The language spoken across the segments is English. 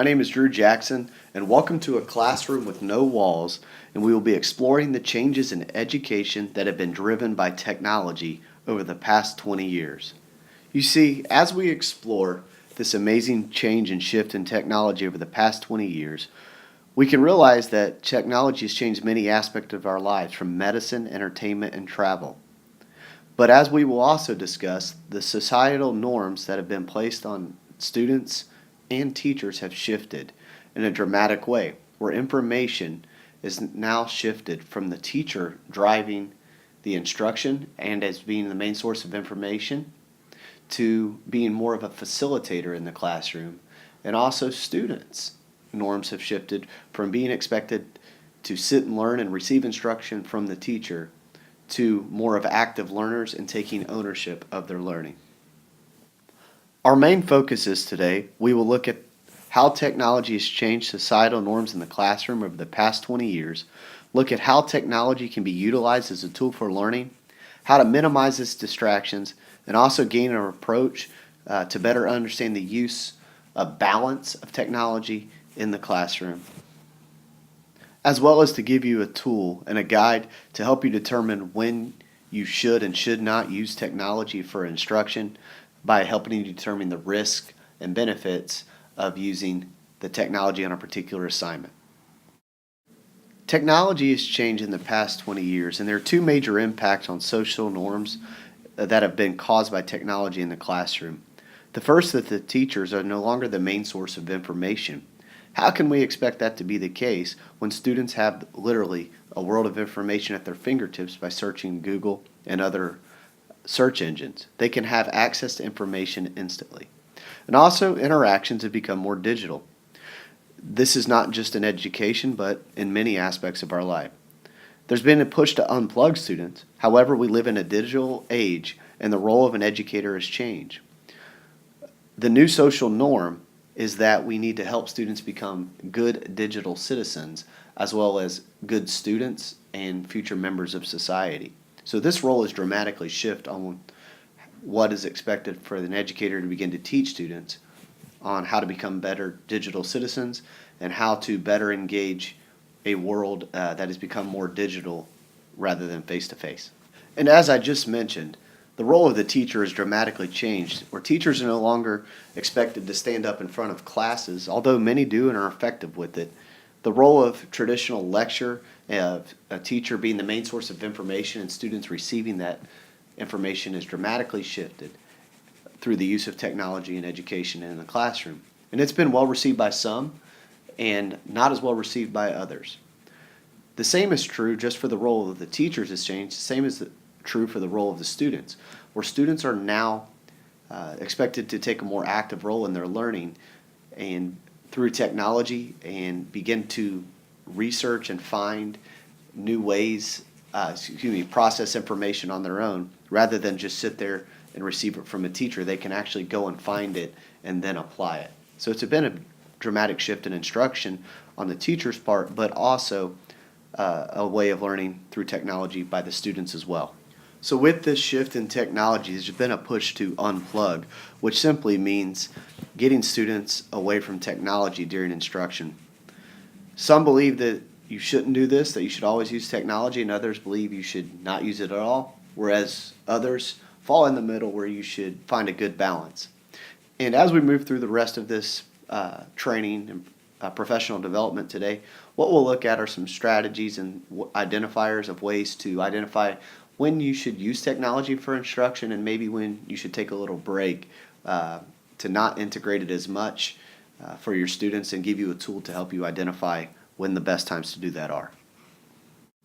name is Drew Jackson, and welcome to A Classroom with No Walls, and we will be exploring the changes in education that have been driven by technology over the past 20 years. You see, as we explore this amazing change and shift in technology over the past 20 years, we can realize that technology has changed many aspects of our lives, from medicine, entertainment, and travel. But as we will also discuss, the societal norms that have been placed on students and teachers have shifted in a dramatic way, where information is now shifted from the teacher driving the instruction and as being the main source of information to being more of a facilitator in the classroom. And also students' norms have shifted from being expected to sit and learn and receive instruction from the teacher to more of active learners and taking ownership of their learning. Our main focus is today, we will look at how technology has changed societal norms in the classroom over the past 20 years, look at how technology can be utilized as a tool for learning, how to minimize its distractions, and also gain an approach to better understand the use of balance of technology in the classroom, as well as to give you a tool and a guide to help you determine when you should and should not use technology for instruction by helping you determine the risk and benefits of using the technology on a particular assignment. Technology has changed in the past 20 years, and there are two major impacts on social norms that have been caused by technology in the classroom. The first is that the teachers are no longer the main source of information. How can we expect that to be the case when students have literally a world of information at their fingertips by searching Google and other search engines? They can have access to information instantly. And also, interactions have become more digital. This is not just in education, but in many aspects of our life. There's been a push to unplug students. However, we live in a digital age, and the role of an educator has changed. The new social norm is that we need to help students become good digital citizens, as well as good students and future members of society. So this role is dramatically shift on what is expected for an educator to begin to teach students on how to become better digital citizens and how to better engage a world that has become more digital rather than face-to-face. And as I just mentioned, the role of the teacher has dramatically changed, where teachers are no longer expected to stand up in front of classes, although many do and are effective with it. The role of traditional lecture, of a teacher being the main source of information and students receiving that information, has dramatically shifted through the use of technology in education and in the classroom. And it's been well received by some and not as well received by others. The same is true just for the role of the teachers has changed. The same is true for the role of the students, where students are now expected to take a more active role in their learning and through technology and begin to research and find new ways, process information on their own rather than just sit there and receive it from a teacher. They can actually go and find it and then apply it. So it's been a dramatic shift in instruction on the teacher's part, but also a way of learning through technology by the students as well. So with this shift in technology, there's been a push to unplug, which simply means getting students away from technology during instruction. Some believe that you shouldn't do this, that you should always use technology, and others believe you should not use it at all, whereas others fall in the middle where you should find a good balance. And as we move through the rest of this training and professional development today, what we'll look at are some strategies and identifiers of ways to identify when you should use technology for instruction and maybe when you should take a little break to not integrate it as much for your students and give you a tool to help you identify when the best times to do that are.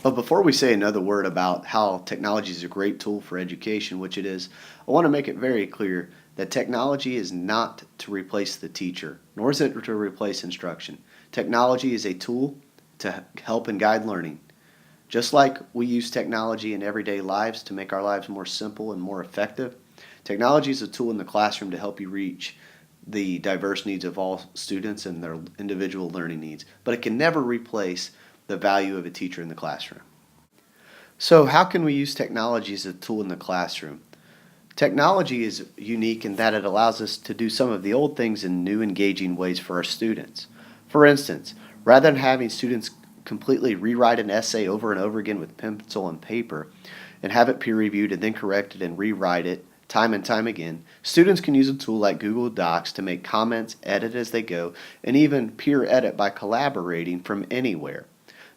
But before we say another word about how technology is a great tool for education, which it is, I want to make it very clear that technology is not to replace the teacher, nor is it to replace instruction. Technology is a tool to help and guide learning. Just like we use technology in everyday lives to make our lives more simple and more effective, technology is a tool in the classroom to help you reach the diverse needs of all students and their individual learning needs, but it can never replace the value of a teacher in the classroom. So how can we use technology as a tool in the classroom? Technology is unique in that it allows us to do some of the old things in new, engaging ways for our students. For instance, rather than having students completely rewrite an essay over and over again with pencil and paper and have it peer reviewed and then corrected and rewrite it time and time again, students can use a tool like Google Docs to make comments, edit as they go, and even peer edit by collaborating from anywhere.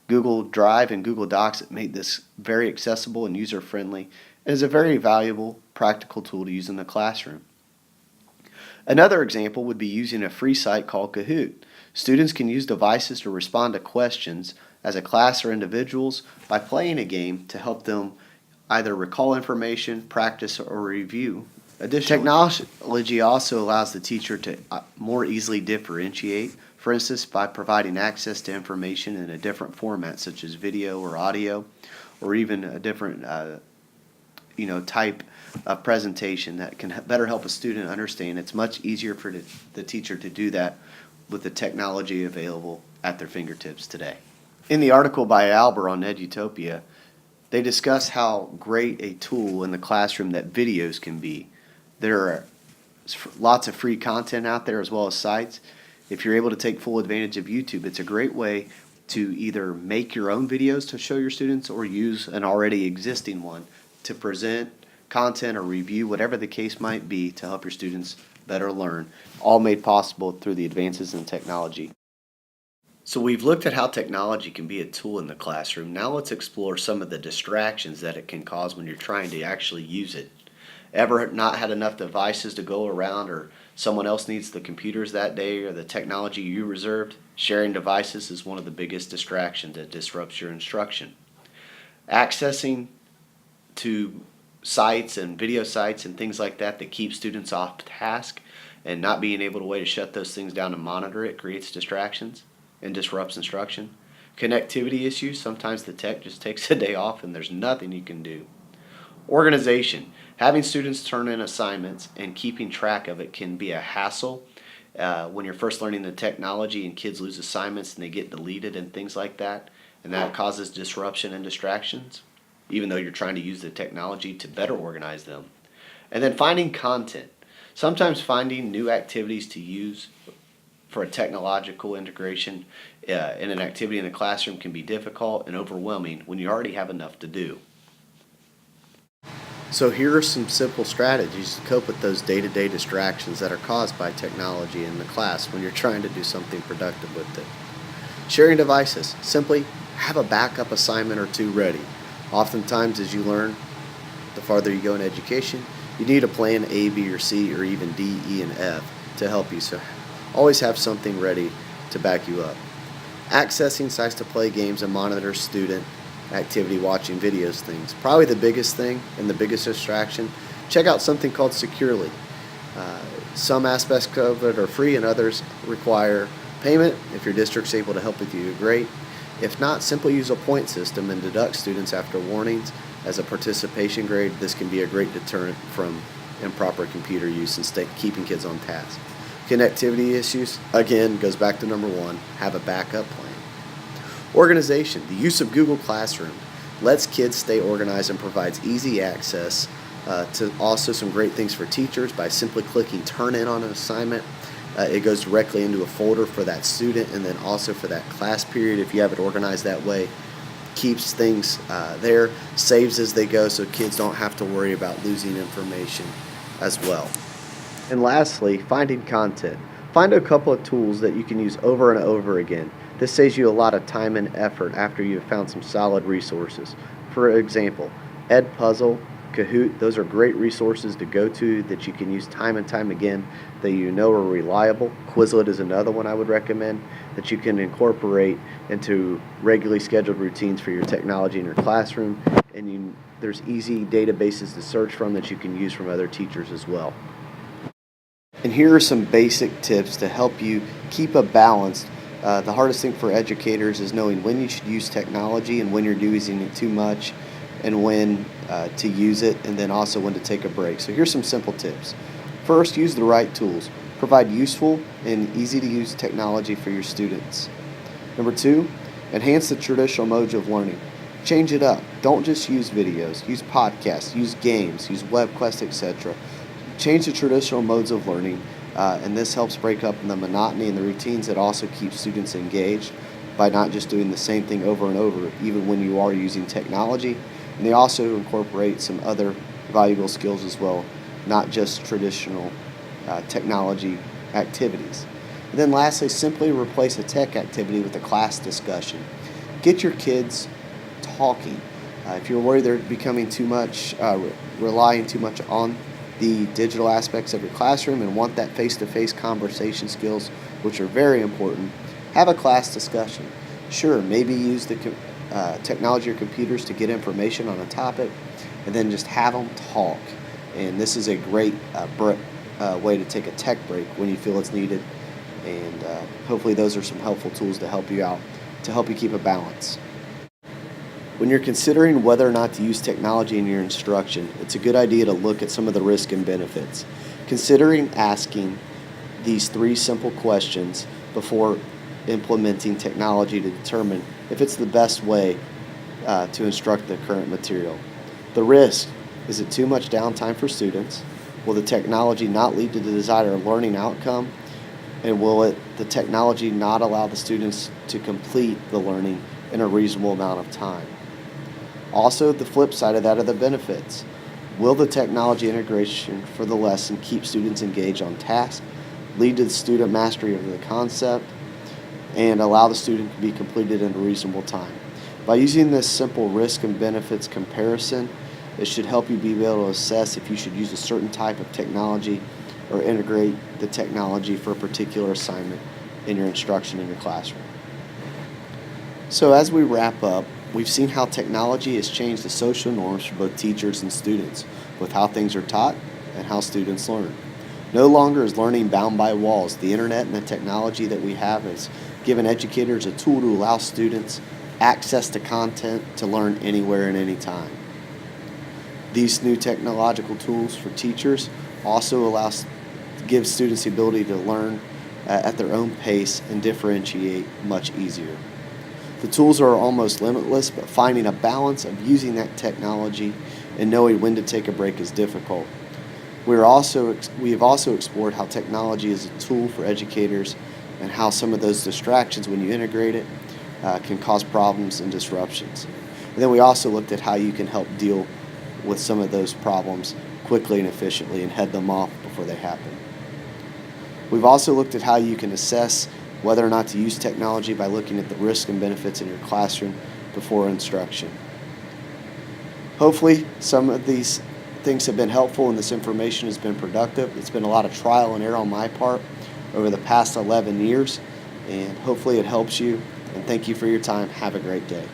Google Drive and Google Docs have made this very accessible and user-friendly and is a very valuable, practical tool to use in the classroom. Another example would be using a free site called Kahoot. Students can use devices to respond to questions as a class or individuals by playing a game to help them either recall information, practice, or review. Additionally, technology also allows the teacher to more easily differentiate, for instance, by providing access to information in a different format such as video or audio, or even a different type of presentation that can better help a student understand. It's much easier for the teacher to do that with the technology available at their fingertips today. In the article by Albert on Edutopia, they discuss how great a tool in the classroom that videos can be. There are lots of free content out there as well as sites. If you're able to take full advantage of YouTube, it's a great way to either make your own videos to show your students or use an already existing one to present content or review, whatever the case might be, to help your students better learn, all made possible through the advances in technology. So we've looked at how technology can be a tool in the classroom. Now let's explore some of the distractions that it can cause when you're trying to actually use it. Ever not had enough devices to go around, or someone else needs the computers that day or the technology you reserved? Sharing devices is one of the biggest distractions that disrupts your instruction. Accessing to sites and video sites and things like that keep students off task and not being able to way to shut those things down and monitor it creates distractions and disrupts instruction. Connectivity issues, sometimes the tech just takes a day off and there's nothing you can do. Organization, having students turn in assignments and keeping track of it can be a hassle when you're first learning the technology and kids lose assignments and they get deleted and things like that, and that causes disruption and distractions, even though you're trying to use the technology to better organize them. And then finding content. Sometimes finding new activities to use for a technological integration in an activity in the classroom can be difficult and overwhelming when you already have enough to do. So here are some simple strategies to cope with those day-to-day distractions that are caused by technology in the class when you're trying to do something productive with it. Sharing devices. Simply have a backup assignment or two ready. Oftentimes, as you learn, the farther you go in education, you need a plan A, B, or C, or even D, E, and F to help you. So always have something ready to back you up. Accessing sites to play games and monitor student activity, watching videos, things. Probably the biggest thing and the biggest distraction, check out something called Securely. Some aspects of it are free and others require payment. If your district's able to help with you, great. If not, simply use a point system and deduct students after warnings as a participation grade. This can be a great deterrent from improper computer use and keeping kids on task. Connectivity issues, again, goes back to number one, have a backup plan. Organization, the use of Google Classroom lets kids stay organized and provides easy access to also some great things for teachers by simply clicking turn in on an assignment. It goes directly into a folder for that student and then also for that class period if you have it organized that way. Keeps things there, saves as they go so kids don't have to worry about losing information as well. And lastly, finding content. Find a couple of tools that you can use over and over again. This saves you a lot of time and effort after you've found some solid resources. For example, Edpuzzle, Kahoot, those are great resources to go to that you can use time and time again that you know are reliable. Quizlet is another one I would recommend that you can incorporate into regularly scheduled routines for your technology in your classroom. And there's easy databases to search from that you can use from other teachers as well. And here are some basic tips to help you keep a balance. The hardest thing for educators is knowing when you should use technology and when you're using it too much and when to use it, and then also when to take a break. So here's some simple tips. First, use the right tools. Provide useful and easy to use technology for your students. Number two, enhance the traditional modes of learning. Change it up. Don't just use videos. Use podcasts, use games, use webquests, etc. Change the traditional modes of learning, and this helps break up the monotony and the routines that also keep students engaged by not just doing the same thing over and over, even when you are using technology. And they also incorporate some other valuable skills as well, not just traditional technology activities. And then lastly, simply replace a tech activity with a class discussion. Get your kids talking. If you're worried they're becoming too much, relying too much on the digital aspects of your classroom and want that face-to-face conversation skills, which are very important, have a class discussion. Sure, maybe use the technology or computers to get information on a topic, and then just have them talk. And this is a great way to take a tech break when you feel it's needed. And hopefully those are some helpful tools to help you out, to help you keep a balance. When you're considering whether or not to use technology in your instruction, it's a good idea to look at some of the risks and benefits. Considering asking these 3 simple questions before implementing technology to determine if it's the best way to instruct the current material. The risk: is it too much downtime for students? Will the technology not lead to the desired learning outcome? And will the technology not allow the students to complete the learning in a reasonable amount of time? Also, the flip side of that are the benefits. Will the technology integration for the lesson keep students engaged on task, lead to the student mastery of the concept, and allow the student to be completed in a reasonable time? By using this simple risk and benefits comparison, it should help you be able to assess if you should use a certain type of technology or integrate the technology for a particular assignment in your instruction in your classroom. So as we wrap up, we've seen how technology has changed the social norms for both teachers and students, with how things are taught and how students learn. No longer is learning bound by walls. The internet and the technology that we have has given educators a tool to allow students access to content to learn anywhere and anytime. These new technological tools for teachers also give students the ability to learn at their own pace and differentiate much easier. The tools are almost limitless, but finding a balance of using that technology and knowing when to take a break is difficult. We have also explored how technology is a tool for educators and how some of those distractions, when you integrate it, can cause problems and disruptions. And then we also looked at how you can help deal with some of those problems quickly and efficiently and head them off before they happen. We've also looked at how you can assess whether or not to use technology by looking at the risks and benefits in your classroom before instruction. Hopefully, some of these things have been helpful and this information has been productive. It's been a lot of trial and error on my part over the past 11 years, and hopefully it helps you. And thank you for your time. Have a great day.